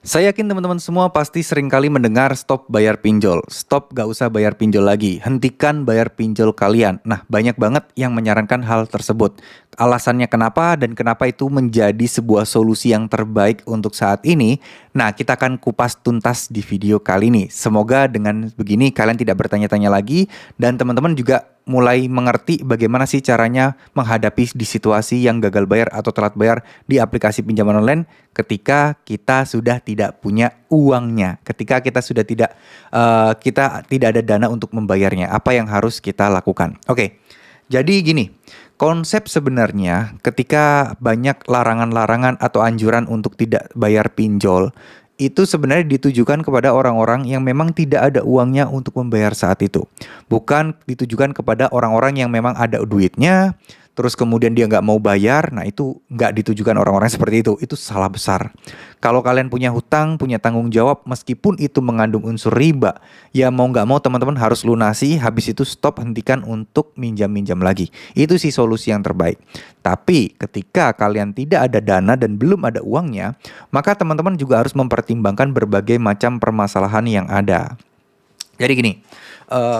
Saya yakin teman-teman semua pasti sering kali mendengar stop bayar pinjol. Stop gak usah bayar pinjol lagi. Hentikan bayar pinjol kalian. Nah, banyak banget yang menyarankan hal tersebut. Alasannya kenapa dan kenapa itu menjadi sebuah solusi yang terbaik untuk saat ini. Nah, kita akan kupas tuntas di video kali ini. Semoga dengan begini kalian tidak bertanya-tanya lagi dan teman-teman juga mulai mengerti bagaimana sih caranya menghadapi di situasi yang gagal bayar atau telat bayar di aplikasi pinjaman online ketika kita sudah tidak punya uangnya, ketika kita sudah kita tidak ada dana untuk membayarnya. Apa yang harus kita lakukan? Oke. Jadi gini, konsep sebenarnya ketika banyak larangan-larangan atau anjuran untuk tidak bayar pinjol itu sebenarnya ditujukan kepada orang-orang yang memang tidak ada uangnya untuk membayar saat itu. Bukan ditujukan kepada orang-orang yang memang ada duitnya, terus kemudian dia nggak mau bayar. Nah, itu nggak ditujukan orang-orang seperti itu. Itu salah besar. Kalau kalian punya hutang, punya tanggung jawab, meskipun itu mengandung unsur riba, ya mau nggak mau teman-teman harus lunasi, habis itu stop, hentikan untuk minjam-minjam lagi. Itu sih solusi yang terbaik. Tapi ketika kalian tidak ada dana dan belum ada uangnya, maka teman-teman juga harus mempertimbangkan berbagai macam permasalahan yang ada. Jadi gini,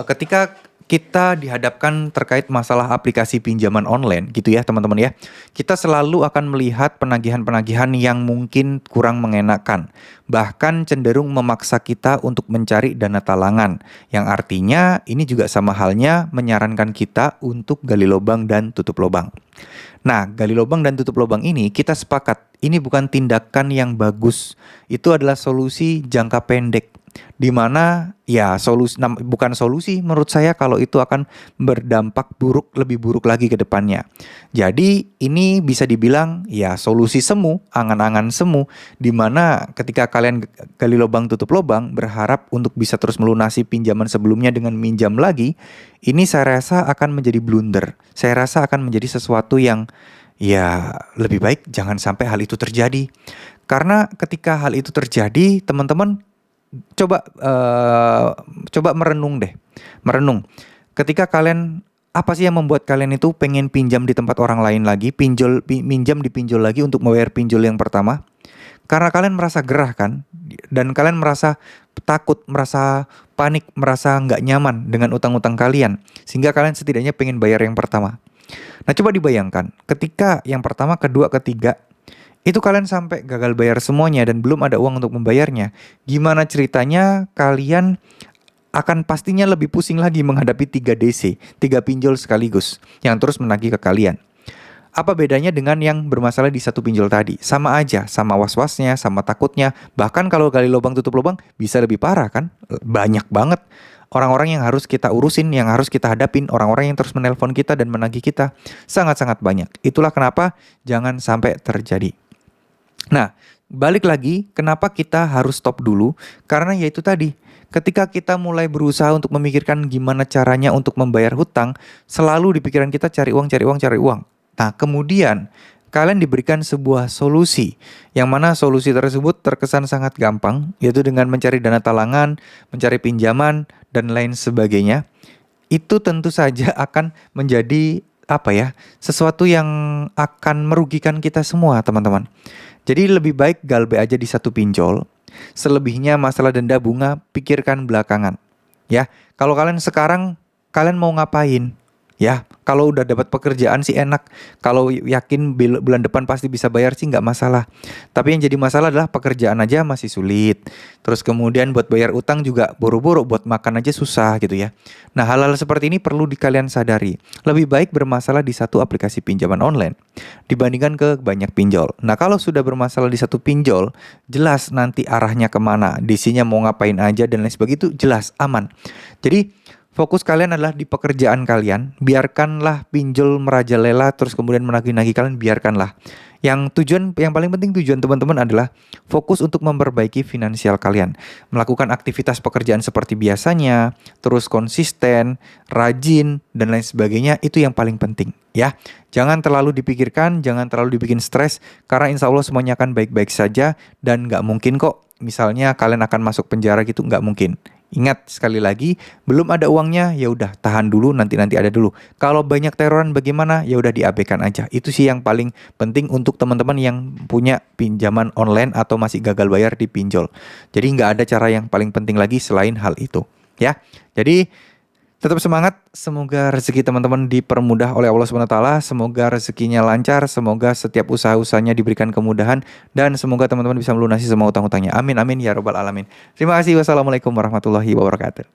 ketika kita dihadapkan terkait masalah aplikasi pinjaman online gitu ya teman-teman ya, kita selalu akan melihat penagihan-penagihan yang mungkin kurang mengenakan, bahkan cenderung memaksa kita untuk mencari dana talangan, yang artinya ini juga sama halnya menyarankan kita untuk gali lubang dan tutup lubang. Nah, gali lubang dan tutup lubang ini kita sepakat, ini bukan tindakan yang bagus, itu adalah solusi jangka pendek. Di mana ya bukan solusi menurut saya kalau itu akan berdampak buruk, lebih buruk lagi ke depannya. Jadi ini bisa dibilang ya solusi semu, angan-angan semu, di mana ketika kalian gali lubang tutup lubang berharap untuk bisa terus melunasi pinjaman sebelumnya dengan minjam lagi, ini saya rasa akan menjadi blunder. Saya rasa akan menjadi sesuatu yang ya lebih baik jangan sampai hal itu terjadi. Karena ketika hal itu terjadi, teman-teman coba merenung deh. Merenung. Ketika kalian apa sih yang membuat kalian itu pengen pinjam di tempat orang lain lagi, minjam di pinjol lagi untuk membayar pinjol yang pertama? Karena kalian merasa gerah kan? Dan kalian merasa takut, merasa panik, merasa nggak nyaman dengan utang-utang kalian. Sehingga kalian setidaknya pengen bayar yang pertama. Nah, coba dibayangkan, ketika yang pertama, kedua, ketiga, itu kalian sampai gagal bayar semuanya dan belum ada uang untuk membayarnya. Gimana ceritanya kalian akan pastinya lebih pusing lagi menghadapi 3 DC, 3 pinjol sekaligus yang terus menagih ke kalian. Apa bedanya dengan yang bermasalah di satu pinjol tadi? Sama aja, sama was-wasnya, sama takutnya. Bahkan kalau gali lubang tutup lubang bisa lebih parah kan? Banyak banget orang-orang yang harus kita urusin, yang harus kita hadapin, orang-orang yang terus menelpon kita dan menagih kita. Sangat-sangat banyak. Itulah kenapa jangan sampai terjadi. Nah, balik lagi, kenapa kita harus stop dulu? Karena yaitu tadi, ketika kita mulai berusaha untuk memikirkan gimana caranya untuk membayar hutang, selalu di pikiran kita cari uang, cari uang, cari uang. Nah, kemudian kalian diberikan sebuah solusi, yang mana solusi tersebut terkesan sangat gampang, yaitu dengan mencari dana talangan, mencari pinjaman, dan lain sebagainya. Itu tentu saja akan menjadi sesuatu yang akan merugikan kita semua, teman-teman. Jadi lebih baik galbe aja di satu pinjol. Selebihnya masalah denda bunga pikirkan belakangan. Ya, kalau kalian mau ngapain? Ya, kalau udah dapat pekerjaan sih enak. Kalau yakin bulan depan pasti bisa bayar sih nggak masalah. Tapi yang jadi masalah adalah pekerjaan aja masih sulit. Terus kemudian buat bayar utang juga buru-buru, buat makan aja susah gitu ya. Nah, hal-hal seperti ini perlu kalian sadari. Lebih baik bermasalah di satu aplikasi pinjaman online dibandingkan ke banyak pinjol. Nah, kalau sudah bermasalah di satu pinjol, jelas nanti arahnya kemana, DC-nya mau ngapain aja dan lain sebagainya, itu jelas, aman. Jadi fokus kalian adalah di pekerjaan kalian. Biarkanlah pinjol merajalela terus kemudian menagih-nagih kalian, biarkanlah. Yang paling penting tujuan teman-teman adalah fokus untuk memperbaiki finansial kalian. Melakukan aktivitas pekerjaan seperti biasanya, terus konsisten, rajin, dan lain sebagainya, itu yang paling penting ya. Jangan terlalu dipikirkan, jangan terlalu dibikin stres, karena insya Allah semuanya akan baik-baik saja dan nggak mungkin kok misalnya kalian akan masuk penjara gitu, nggak mungkin. Ingat sekali lagi, belum ada uangnya, ya udah tahan dulu, nanti ada dulu. Kalau banyak teroran bagaimana? Ya udah diabaikan aja. Itu sih yang paling penting untuk teman-teman yang punya pinjaman online atau masih gagal bayar di pinjol. Jadi nggak ada cara yang paling penting lagi selain hal itu, ya. Jadi tetap semangat, semoga rezeki teman-teman dipermudah oleh Allah SWT, semoga rezekinya lancar, semoga setiap usaha-usahanya diberikan kemudahan, dan semoga teman-teman bisa melunasi semua utang-utangnya. Amin, amin, ya robbal alamin. Terima kasih, wassalamualaikum warahmatullahi wabarakatuh.